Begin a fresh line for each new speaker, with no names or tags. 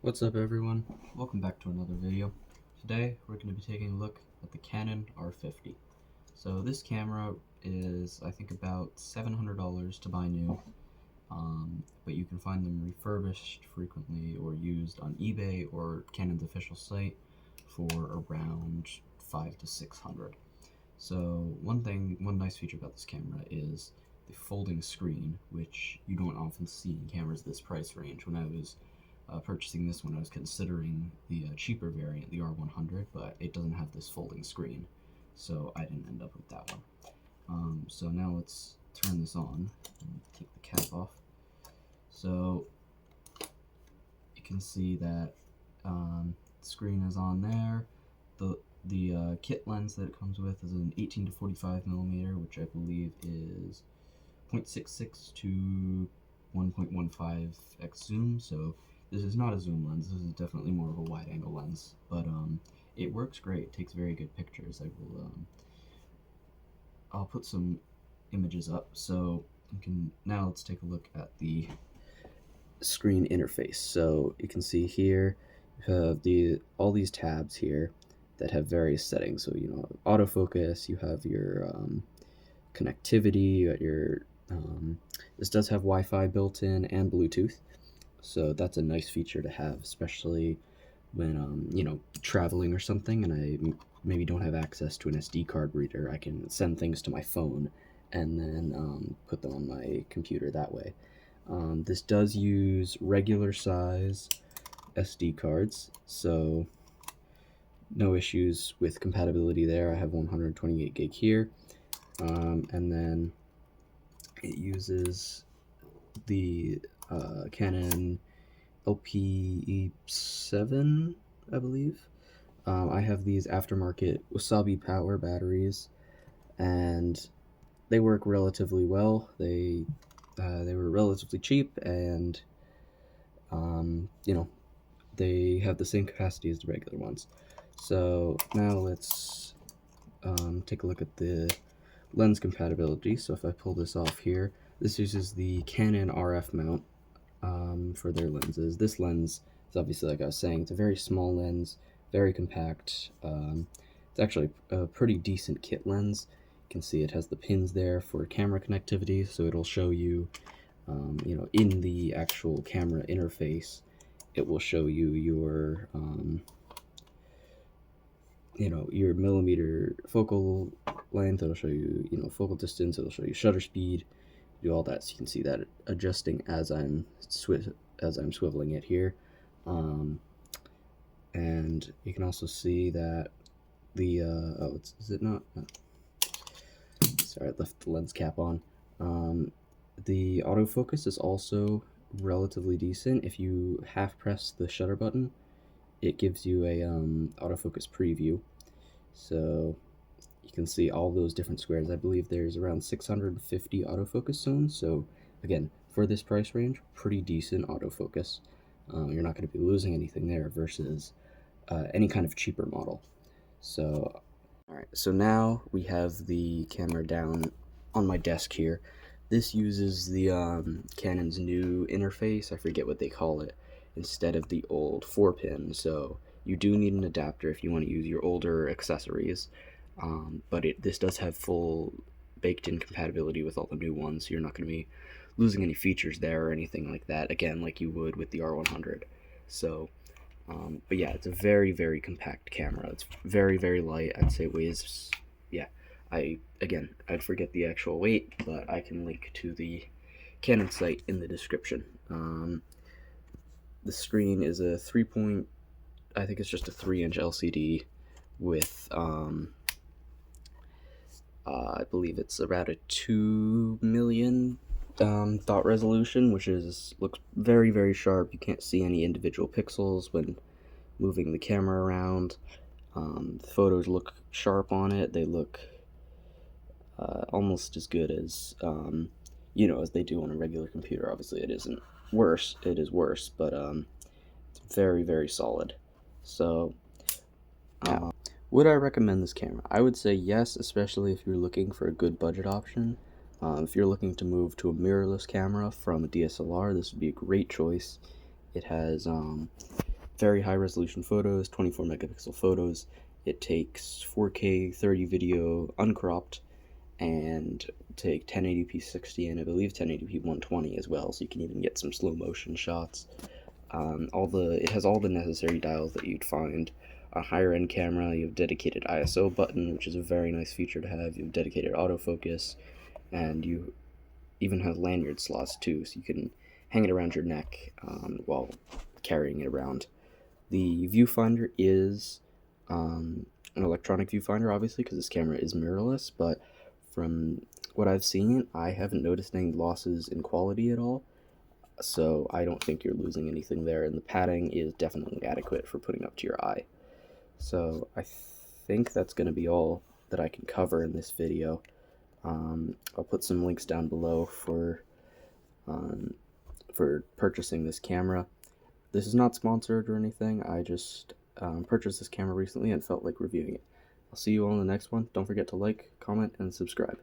What's up everyone? Welcome back to another video. Today we're going to be taking a look at the Canon R50. So this camera is I think about $700 to buy new, but you can find them refurbished frequently or used on eBay or Canon's official site for around $500 to $600. So one nice feature about this camera is the folding screen, which you don't often see in cameras this price range. When I was purchasing this one, I was considering the cheaper variant, the R100, but it doesn't have this folding screen, so I didn't end up with that one. So now let's turn this on and take the cap off. So you can see that the screen is on there. The kit lens that it comes with is an 18 to 45 millimeter, which I believe is 0.66 to 1.15x zoom. So this is not a zoom lens. This is definitely more of a wide angle lens, but it works great. It takes very good pictures. I'll put some images up so you can. Now let's take a look at the screen interface. So you can see here you have all these tabs here that have various settings. So autofocus, you have your connectivity, you got your this does have Wi-Fi built in and Bluetooth, so that's a nice feature to have, especially when traveling or something and I maybe don't have access to an SD card reader. I can send things to my phone and then put them on my computer that way. This does use regular size SD cards, so no issues with compatibility there. I have 128 gig here, and then it uses the Canon LP7, I believe. I have these aftermarket Wasabi Power batteries, and they work relatively well. They were relatively cheap, and they have the same capacity as the regular ones. So now let's take a look at the lens compatibility. So if I pull this off here, this uses the Canon RF mount for their lenses. This lens is obviously, like I was saying, it's a very small lens, very compact. It's actually a pretty decent kit lens. You can see it has the pins there for camera connectivity, so it'll show you, in the actual camera interface, it will show you your millimeter focal length. It'll show you, focal distance. It'll show you shutter speed, do all that. So you can see that adjusting as I'm swiveling it here, and you can also see that the is it not? Sorry, I left the lens cap on. The autofocus is also relatively decent. If you half press the shutter button, it gives you a autofocus preview, so you can see all those different squares. I believe there's around 650 autofocus zones, so again, for this price range, pretty decent autofocus. You're not going to be losing anything there versus any kind of cheaper model. So alright, so now we have the camera down on my desk here. This uses the Canon's new interface. I forget what they call it, instead of the old 4-pin, so you do need an adapter if you want to use your older accessories, but this does have full baked-in compatibility with all the new ones, so you're not going to be losing any features there or anything like that, again, like you would with the R100. So, but yeah, it's a very, very compact camera. It's very, very light. I'd say it weighs, yeah, I'd forget the actual weight, but I can link to the Canon site in the description. The screen is a I think it's just a 3-inch LCD with, I believe it's about a 2 million dot resolution, which looks very, very sharp. You can't see any individual pixels when moving the camera around. The photos look sharp on it. They look almost as good as as they do on a regular computer. Obviously, it isn't worse. It is worse, but it's very, very solid. So, would I recommend this camera? I would say yes, especially if you're looking for a good budget option. If you're looking to move to a mirrorless camera from a DSLR, this would be a great choice. It has very high resolution photos, 24 megapixel photos. It takes 4K 30 video uncropped, and take 1080p 60 and I believe 1080p 120 as well, so you can even get some slow motion shots. It has all the necessary dials that you'd find a higher end camera. You have dedicated ISO button, which is a very nice feature to have. You have dedicated autofocus, and you even have lanyard slots too, so you can hang it around your neck while carrying it around. The viewfinder is an electronic viewfinder, obviously, because this camera is mirrorless, but from what I've seen, I haven't noticed any losses in quality at all, so I don't think you're losing anything there, and the padding is definitely adequate for putting up to your eye. So I think that's going to be all that I can cover in this video. I'll put some links down below for purchasing this camera. This is not sponsored or anything. I just purchased this camera recently and felt like reviewing it. I'll see you all in the next one. Don't forget to like, comment, and subscribe.